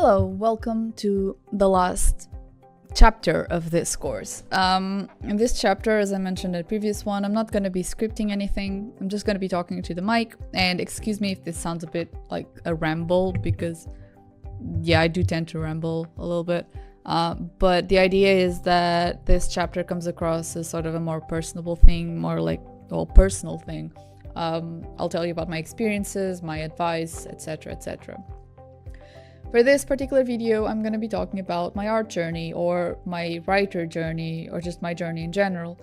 Hello, welcome to the last chapter of this course. In this chapter, as I mentioned in the previous one, I'm not going to be scripting anything. I'm just going to be talking to the mic, and excuse me if this sounds a bit like a ramble because, yeah, I do tend to ramble a little bit. But the idea is that this chapter comes across as sort of a more personable thing, more like a personal thing. I'll tell you about my experiences, my advice, etc., etc. For this particular video, I'm going to be talking about my art journey or my writer journey or just my journey in general,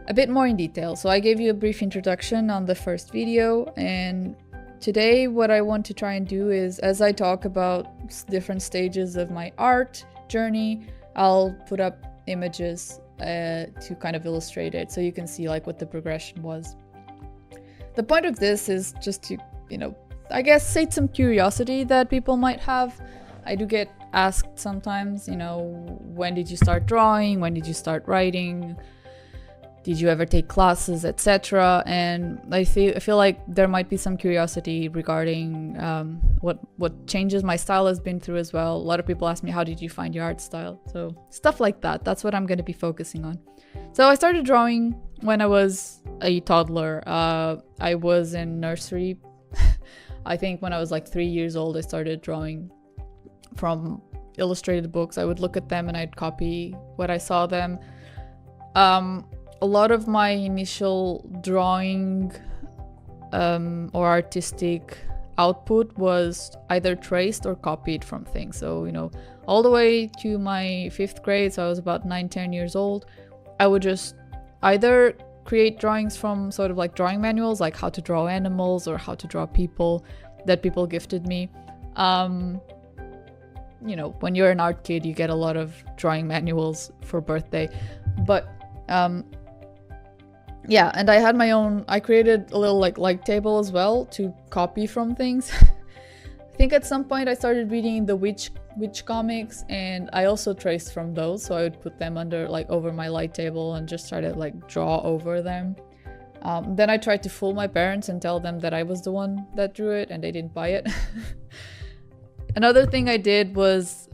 a bit more in detail. So I gave you a brief introduction on the first video, and today what I want to try and do is, as I talk about different stages of my art journey, I'll put up images to kind of illustrate it so you can see like what the progression was. The point of this is just to, I guess, sate some curiosity that people might have. I do get asked sometimes, when did you start drawing? When did you start writing? Did you ever take classes, etc.? And I feel like there might be some curiosity regarding what changes my style has been through as well. A lot of people ask me, how did you find your art style? So stuff like that. That's what I'm going to be focusing on. So I started drawing when I was a toddler. I was in nursery. I think when I was like 3 years old, I started drawing from illustrated books. I would look at them and I'd copy what I saw them. A lot of my initial drawing or artistic output was either traced or copied from things. So, all the way to my 5th grade, so I was about 9-10 years old, I would just either create drawings from sort of like drawing manuals, like how to draw animals or how to draw people that people gifted me. When you're an art kid, you get a lot of drawing manuals for birthday. But yeah, and I had my own, I created a little like table as well to copy from things. I think at some point I started reading the witch comics, and I also traced from those, so I would put them over my light table and just try to draw over them. Then I tried to fool my parents and tell them that I was the one that drew it, and they didn't buy it. Another thing I did was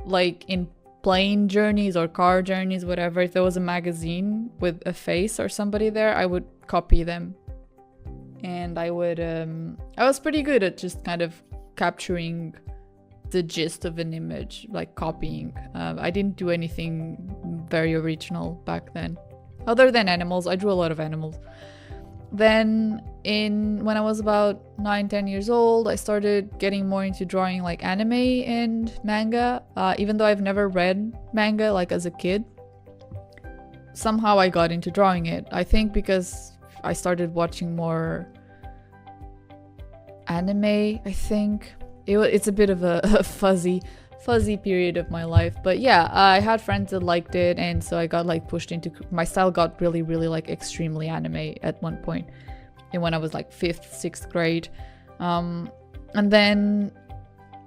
in plane journeys or car journeys, whatever, if there was a magazine with a face or somebody there, I would copy them. And I was pretty good at just kind of capturing the gist of an image, like copying. I didn't do anything very original back then. Other than animals, I drew a lot of animals. Then when I was about 9-10 years old, I started getting more into drawing like anime and manga. Even though I've never read manga as a kid, somehow I got into drawing it. I think because I started watching more anime, I think. It's a bit of a fuzzy period of my life, but yeah, I had friends that liked it, and so I got pushed into, my style got really extremely anime at one point, and when I was 5th, 6th grade, and then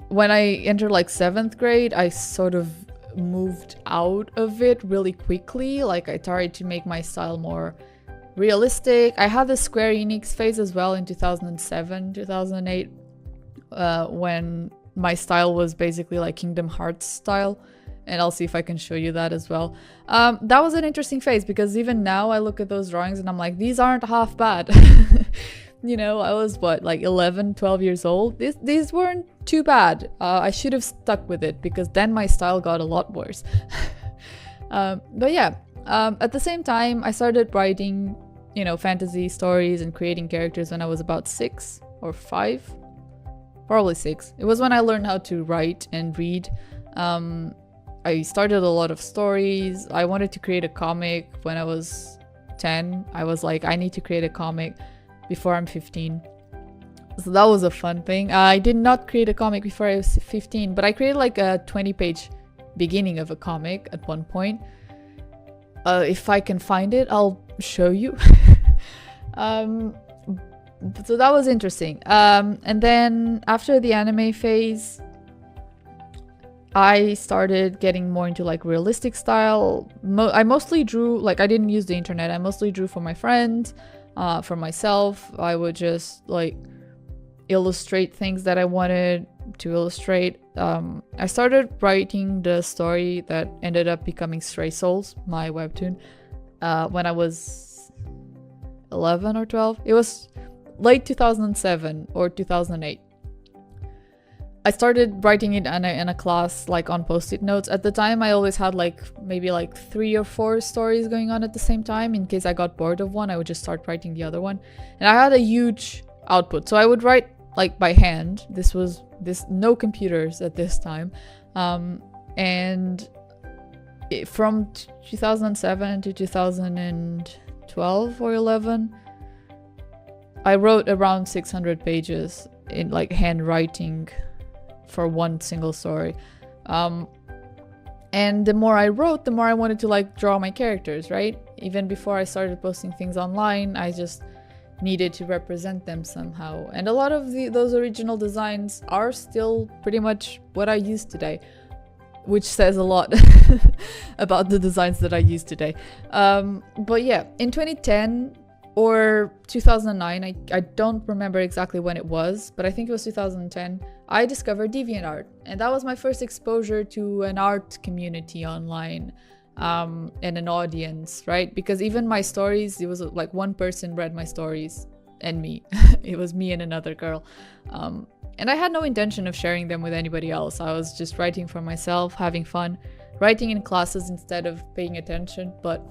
when I entered 7th grade, I sort of moved out of it really quickly. I tried to make my style more realistic. I had the Square Enix phase as well in 2007, 2008, when my style was basically Kingdom Hearts style, and I'll see if I can show you that as well. That was an interesting phase because even now I look at those drawings and I'm like, these aren't half bad. I was 11, 12 years old. These weren't too bad. I should have stuck with it because then my style got a lot worse. But yeah, at the same time, I started writing, fantasy stories and creating characters when I was about 6 or 5. Probably 6. It was when I learned how to write and read. I started a lot of stories. I wanted to create a comic when I was 10. I was like, I need to create a comic before I'm 15. So that was a fun thing. I did not create a comic before I was 15, but I created a 20-page beginning of a comic at one point. If I can find it, I'll show you. So that was interesting. And then after the anime phase, I started getting more into realistic style. I mostly drew, I didn't use the internet. I mostly drew for my friends, for myself. I would just illustrate things that I wanted to illustrate. I started writing the story that ended up becoming Stray Souls, my webtoon, when I was 11 or 12. It was late 2007 or 2008. I started writing it in a class, like on post-it notes. At the time, I always had like maybe like 3 or 4 stories going on at the same time. In case I got bored of one, I would just start writing the other one. And I had a huge output. So I would write like by hand. No computers at this time. From 2007 to 2012 or 11, I wrote around 600 pages in like handwriting for one single story. And the more I wrote, the more I wanted to like draw my characters, right? Even before I started posting things online, I just needed to represent them somehow. And a lot of those original designs are still pretty much what I use today, which says a lot about the designs that I use today. But yeah, in 2010 or 2009, I don't remember exactly when it was, but I think it was 2010, I discovered DeviantArt. And that was my first exposure to an art community online, and an audience, right? Because even my stories, it was like one person read my stories and me. It was me and another girl. And I had no intention of sharing them with anybody else. I was just writing for myself, having fun, writing in classes instead of paying attention. But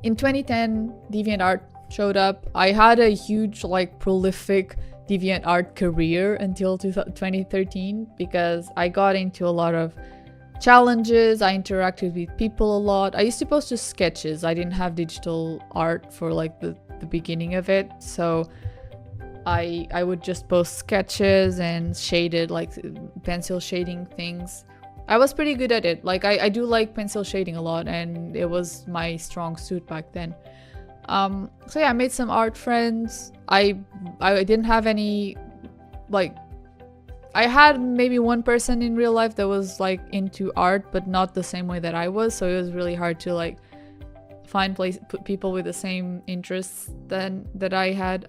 in 2010, DeviantArt showed up. I had a huge, like, prolific DeviantArt career until 2013 because I got into a lot of challenges. I interacted with people a lot. I used to post just sketches. I didn't have digital art for like the beginning of it, so I would just post sketches and shaded, like pencil shading things. I was pretty good at it. Like I do like pencil shading a lot, and it was my strong suit back then. So yeah, I made some art friends. I didn't have any, like, I had maybe one person in real life that was like into art, but not the same way that I was. So it was really hard to like find people with the same interests that I had.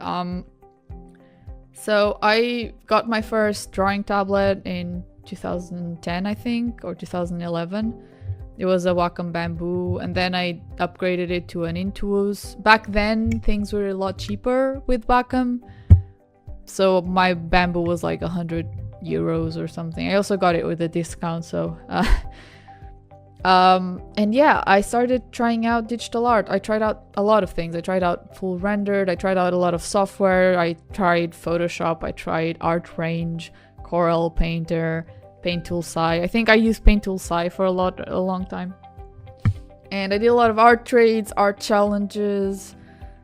So I got my first drawing tablet in 2010, I think, or 2011. It was a Wacom Bamboo, and then I upgraded it to an Intuos. Back then, things were a lot cheaper with Wacom, so my Bamboo was like 100 euros or something. I also got it with a discount, so and yeah, I started trying out digital art. I tried out a lot of things. I tried out full rendered, I tried out a lot of software. I tried Photoshop, I tried Art Range, Corel Painter, Paintool Sai. I think I used Paintool Sai for a long time. And I did a lot of art trades, art challenges,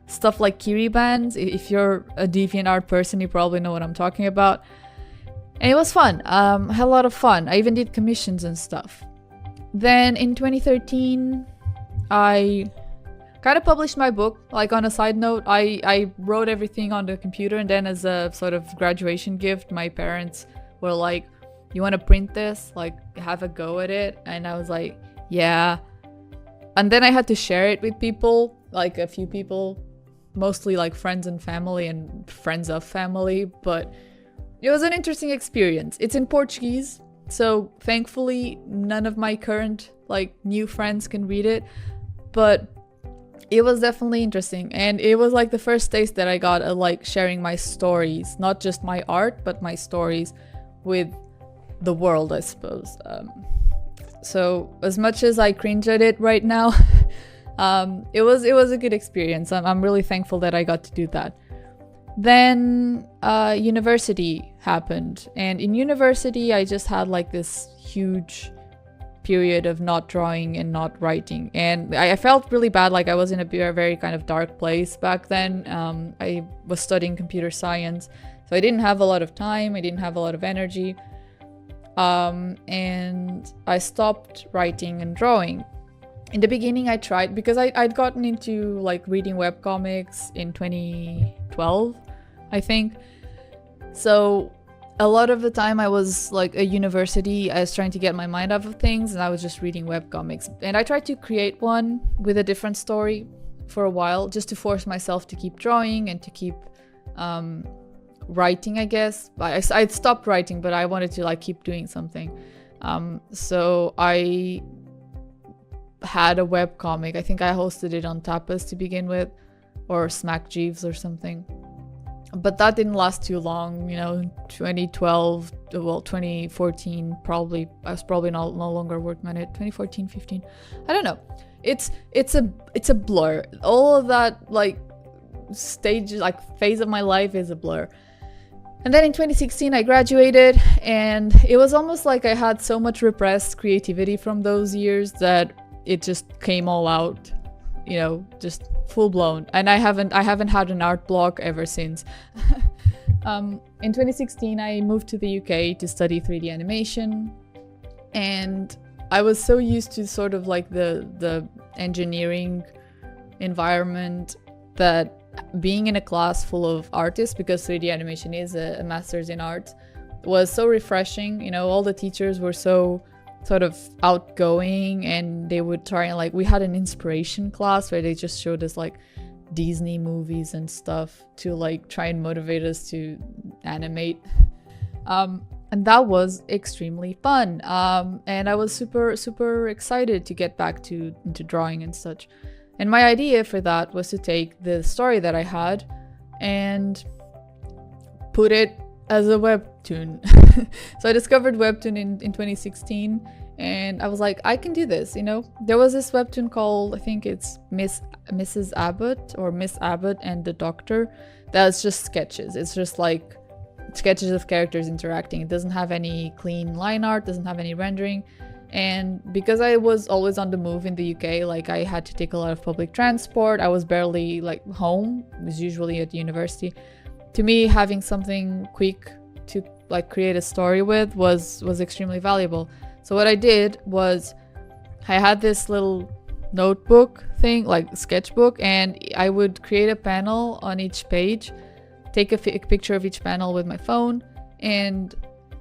stuff like Kiribands. If you're a DeviantArt person, you probably know what I'm talking about. And it was fun. I had a lot of fun. I even did commissions and stuff. Then in 2013, I kind of published my book. Like, on a side note, I wrote everything on the computer, and then as a sort of graduation gift, my parents were like, "You want to print this? Like, have a go at it?" And I was like, yeah. And then I had to share it with people, like a few people, mostly like friends and family and friends of family, but it was an interesting experience. It's in Portuguese, so thankfully none of my current like new friends can read it, but it was definitely interesting. And it was like the first taste that I got of like sharing my stories, not just my art, but my stories with the world, I suppose. So as much as I cringe at it right now, it was a good experience. I'm really thankful that I got to do that. Then university happened, and in university I just had like this huge period of not drawing and not writing, and I felt really bad. Like, I was in a very kind of dark place back then. I was studying computer science, so I didn't have a lot of time, I didn't have a lot of energy, and I stopped writing and drawing. In the beginning I tried, because I'd gotten into like reading webcomics in 2012, I think. So a lot of the time I was like at university, I was trying to get my mind off of things, and I was just reading webcomics. And I tried to create one with a different story for a while, just to force myself to keep drawing and to keep writing, I guess. I stopped writing, but I wanted to like keep doing something. So I had a webcomic. I think I hosted it on Tapas to begin with, or Smack Jeeves or something. But that didn't last too long, 2012, well, 2014, probably. I was probably no longer working on it. 2014, 15. I don't know. It's a blur. All of that like stage, like phase of my life is a blur. And then in 2016 I graduated, and it was almost like I had so much repressed creativity from those years that it just came all out, just full blown. And I haven't had an art block ever since. In 2016 I moved to the UK to study 3D animation, and I was so used to sort of like the engineering environment that being in a class full of artists, because 3D animation is a master's in art, was so refreshing. All the teachers were so sort of outgoing, and they would try and like, we had an inspiration class where they just showed us like Disney movies and stuff to like try and motivate us to animate. And that was extremely fun. And I was super excited to get back into drawing and such. And my idea for that was to take the story that I had and put it as a webtoon. So I discovered webtoon in 2016, and I was like, I can do this. There was this webtoon called, I think it's Mrs. Abbott or Miss Abbott and the Doctor. That's just sketches. It's just like sketches of characters interacting. It doesn't have any clean line art, doesn't have any rendering. And because I was always on the move in the UK, like I had to take a lot of public transport, I was barely like home. I was usually at university. To me, having something quick to like create a story with was extremely valuable. So what I did was I had this little notebook thing, like sketchbook, and I would create a panel on each page, take a picture of each panel with my phone, and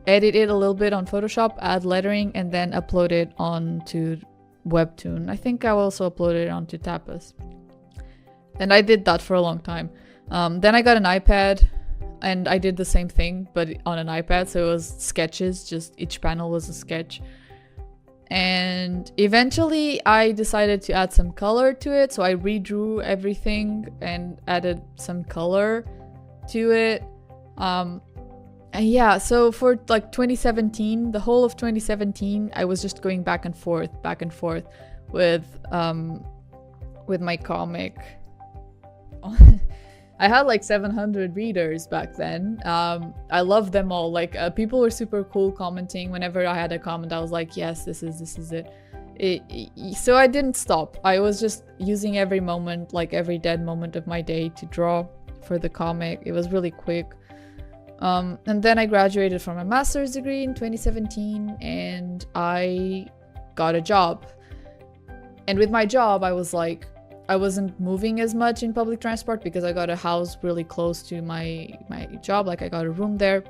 edit it a little bit on Photoshop, add lettering, and then upload it onto Webtoon. I think I also uploaded it onto Tapas. And I did that for a long time. Then I got an iPad, and I did the same thing, but on an iPad. So it was sketches, just each panel was a sketch. And eventually I decided to add some color to it. So I redrew everything and added some color to it. And yeah, so for like 2017, the whole of 2017, I was just going back and forth with my comic. I had like 700 readers back then. I loved them all. Like people were super cool commenting. Whenever I had a comment, I was like, yes, this is it. So I didn't stop. I was just using every moment, like every dead moment of my day to draw for the comic. It was really quick. And then I graduated from a master's degree in 2017, and I got a job. And with my job, I was like, I wasn't moving as much in public transport because I got a house really close to my job. Like I got a room there.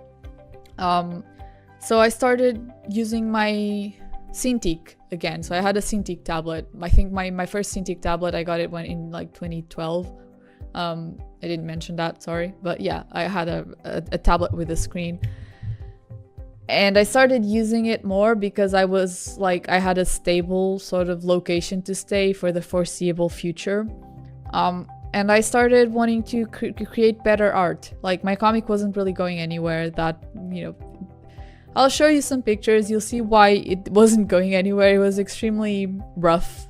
So I started using my Cintiq again. So I had a Cintiq tablet. I think my first Cintiq tablet, I got it in like 2012. I didn't mention that, sorry. But yeah, I had a tablet with a screen. And I started using it more because I was like, I had a stable sort of location to stay for the foreseeable future. And I started wanting to create better art. Like my comic wasn't really going anywhere. That, I'll show you some pictures. You'll see why it wasn't going anywhere. It was extremely rough,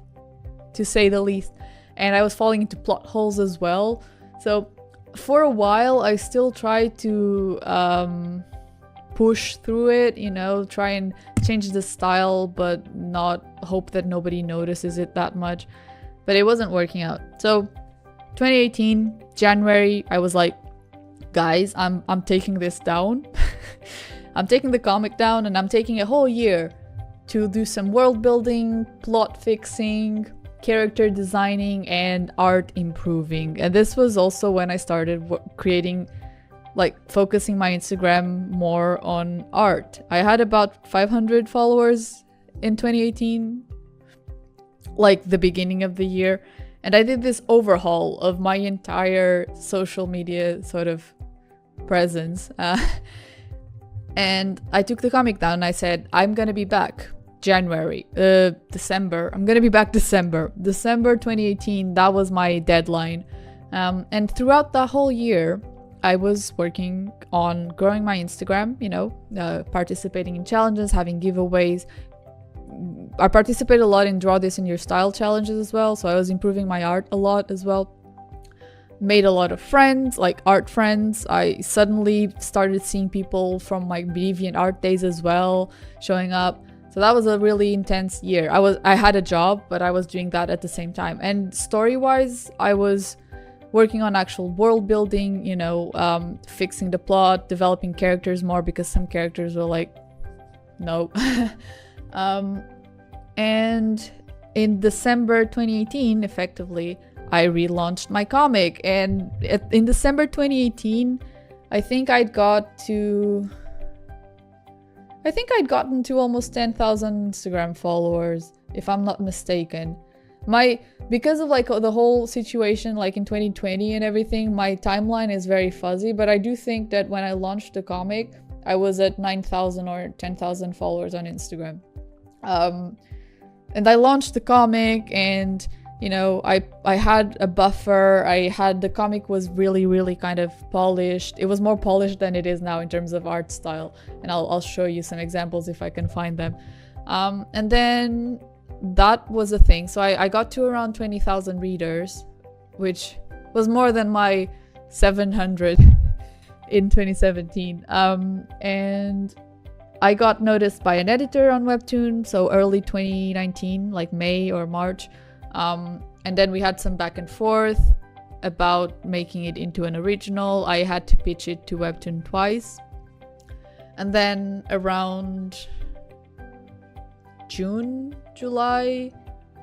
to say the least. And I was falling into plot holes as well. So for a while, I still tried to push through it, try and change the style, but not hope that nobody notices it that much. But it wasn't working out. So 2018, January, I was like, guys, I'm taking this down. I'm taking the comic down, and I'm taking a whole year to do some world building, plot fixing, character designing, and art improving. And this was also when I started creating, like focusing my Instagram more on art. I had about 500 followers in 2018, like the beginning of the year. And I did this overhaul of my entire social media sort of presence. And I took the comic down and I said, I'm gonna be back December. I'm gonna be back December 2018. That was my deadline. And throughout the whole year, I was working on growing my Instagram, participating in challenges, having giveaways. I participated a lot in Draw This in Your Style challenges as well, so I was improving my art a lot as well. Made a lot of friends, like art friends. I suddenly started seeing people from my Deviant Art days as well showing up. So that was a really intense year. I had a job, but I was doing that at the same time. And story-wise, I was working on actual world building, fixing the plot, developing characters more because some characters were like, no. And in December 2018, effectively, I relaunched my comic. And in December 2018, I think I'd gotten to almost 10,000 Instagram followers, if I'm not mistaken. Because of like the whole situation like in 2020 and everything, my timeline is very fuzzy, but I do think that when I launched the comic, I was at 9,000 or 10,000 followers on Instagram. And I launched the comic and, I had a buffer. The comic was really, really kind of polished. It was more polished than it is now in terms of art style. And I'll show you some examples if I can find them. And then that was a thing. So I got to around 20,000 readers, which was more than my 700 in 2017. And I got noticed by an editor on Webtoon, so early 2019, like May or March. And then we had some back and forth about making it into an original. I had to pitch it to Webtoon twice. And then around June, July,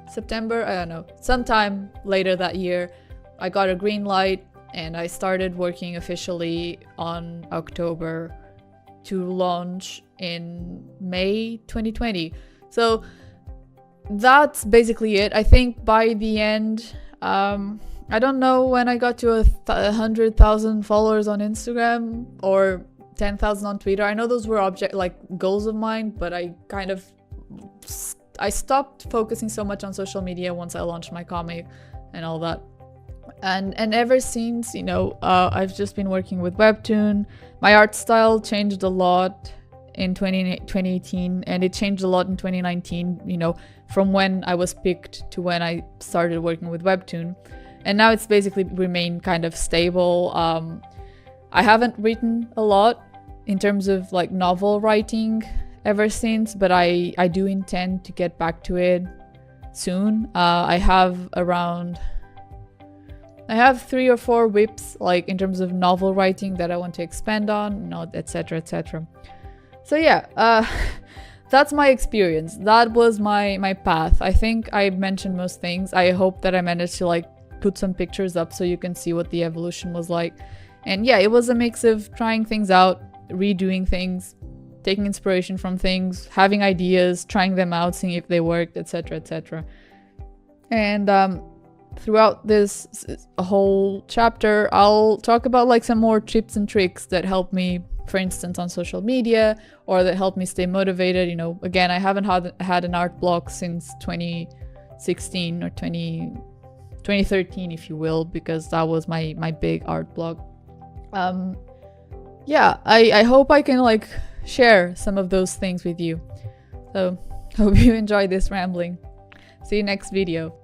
September, I don't know, sometime later that year, I got a green light and I started working officially on October to launch in May 2020. So that's basically it. I think by the end, I don't know when I got to 100,000 followers on Instagram or 10,000 on Twitter. I know those were goals of mine, but I stopped focusing so much on social media once I launched my comic and all that. And ever since, I've just been working with Webtoon. My art style changed a lot in 2018, and it changed a lot in 2019, from when I was picked to when I started working with Webtoon. And now it's basically remained kind of stable. I haven't written a lot in terms of like novel writing ever since, but I do intend to get back to it soon. I have 3 or 4 whips, like in terms of novel writing that I want to expand on, etc, etc. So yeah, that's my experience. That was my path. I think I mentioned most things. I hope that I managed to like put some pictures up so you can see what the evolution was like. And yeah, it was a mix of trying things out, redoing things, taking inspiration from things, having ideas, trying them out, seeing if they worked, etc, etc. And throughout this whole chapter, I'll talk about like some more tips and tricks that help me, for instance, on social media, or that help me stay motivated. Again, I haven't had an art blog since 2016 or 2013, if you will, because that was my big art blog. Yeah, I hope I can like share some of those things with you. So hope you enjoyed this rambling. See you next video.